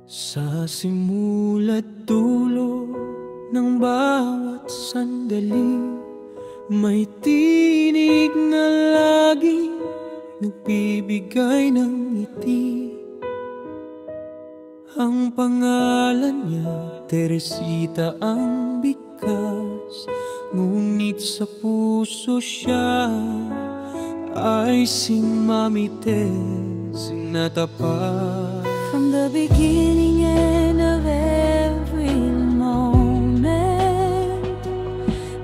Sa simula't dulo ng bawat sandali, may tinig na laging nagbibigay ng ngiti. Ang pangalan niya, Teresita ang bigkas, ngunit sa puso siya ay si Mami Tess na tapat. From the beginning and of every moment,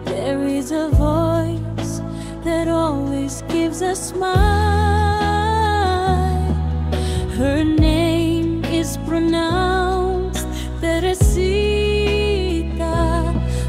there is a voice that always gives a smile. Her name is pronounced Teresita,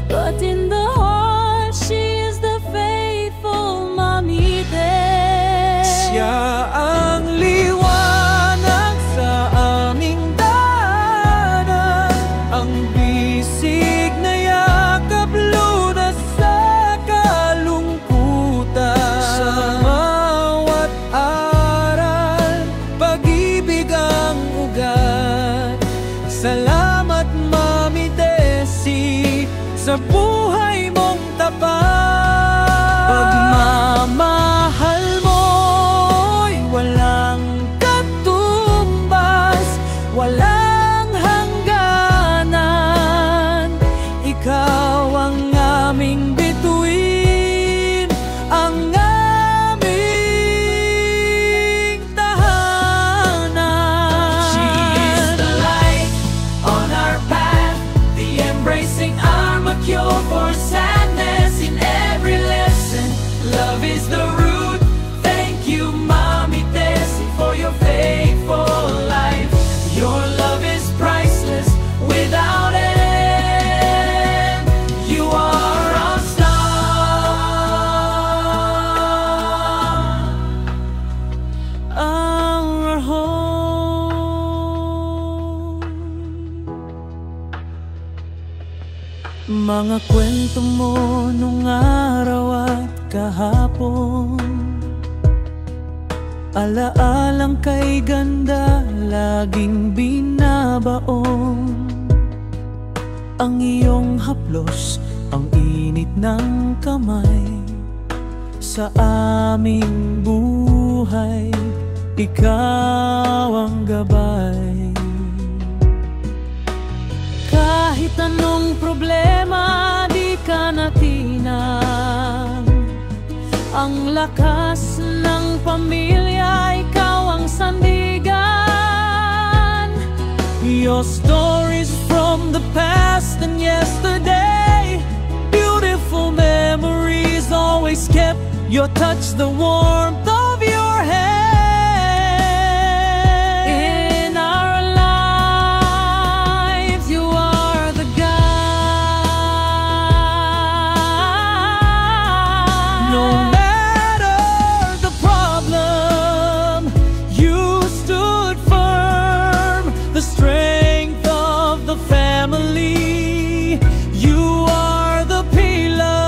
but in the heart she is the faithful Mami Tess. Siya ang liwanag sa aming daanan, ang bisig na yakap lunas sa kalungkutan. Sa bawat aral, pag-ibig ang ugat. Salamat Mami Tessie sa buhay mong tapat. Pagmamahal mo'y walang katumbas, walang hangganan. Ikaw ang aming bituin, ang aming tahanan. She is the light on our path, the embracing arm, a cure for sadness in every lesson. Love is the root. Thank you, Mami Tessie, for your faithful life. Your love is priceless, without end. You are our star, Our home. Mga kwento mo nung araw at kahapon, alaalang kay ganda laging binabaon. Ang iyong haplos, ang init ng kamay sa aming buhay, ikaw ang gabay. Kahit anong problema, di ka natinag. Ang lakas ng pamilya, ikaw ang sandigan. Your stories from the past and yesterday, beautiful memories always kept. Your touch, the warmth of your hand. In our lives, you are the guide. No matter the problem, you stood firm. The strength of the family, you are the pillar.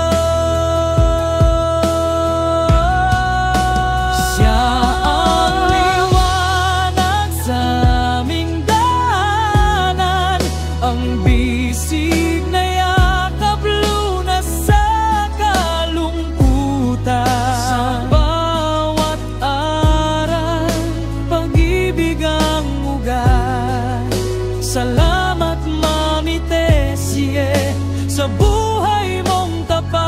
Siya ang liwanag sa aming daanan, ang bisig na yakap lunas sa kalungkutan. Sa bawat aral, pag-ibig ang ugat. Salamat Mami Tessie sa buhay mong tapat.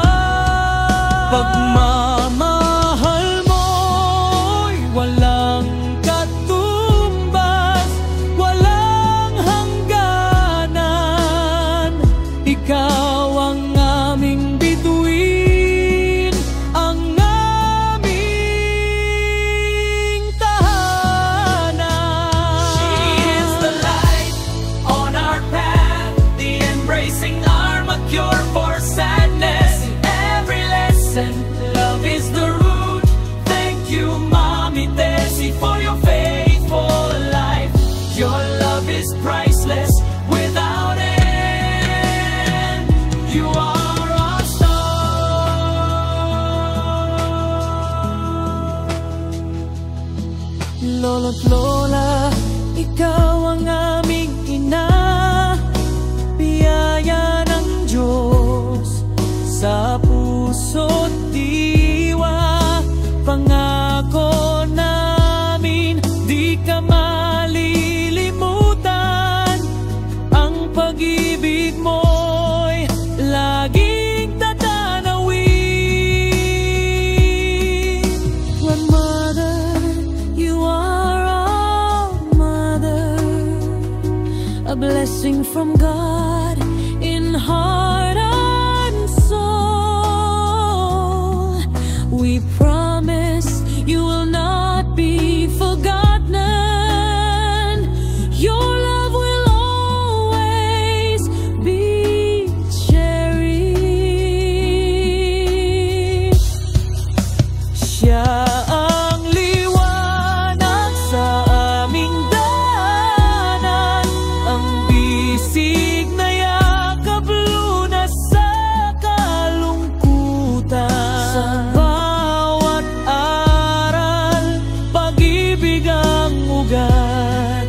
Pagmamahal mo'y walang katumbas, walang hangganan. Ikaw ang aming bituin, ang aming tahanan. she is the light on our path, the embracing arm, a cure for sadness in every lesson. Love is the root. Thank you, Mami Tessie, for your faithful life. Your love is priceless, without end. You are our star. Lolo't lola, ikaw ang aming blessing from God in heart and soul. We promise you will not be forgotten. Your love will always be cherished. Siya ang liwanag sa aming daanan, ang bisig na yakap lunas sa kalungkutan. Sa bawat aral, pag-ibig ang ugat.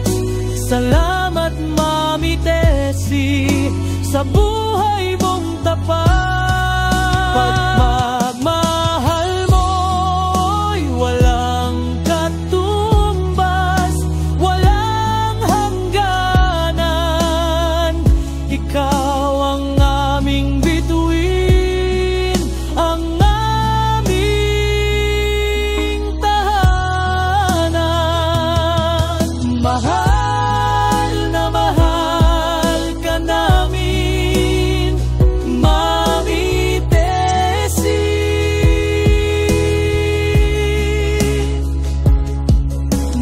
Salamat, Mami Tessie, sa buhay mong tapat. Pagmamahal mo'y walang katumbas, walang hangganan. Ikaw ang aming bituin, ang aming tahanan. Mahal na mahal ka namin, Mami Tessie.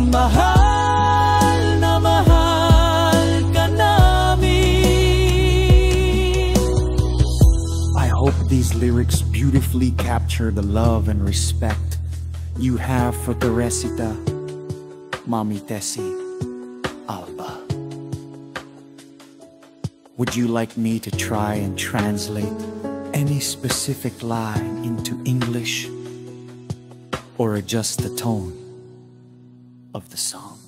Mahal na mahal ka namin. I hope these lyrics beautifully capture the love and respect you have for Teresita, Mami Tessie, Alba. Would you like me to try and translate any specific line into English or adjust the tone of the song?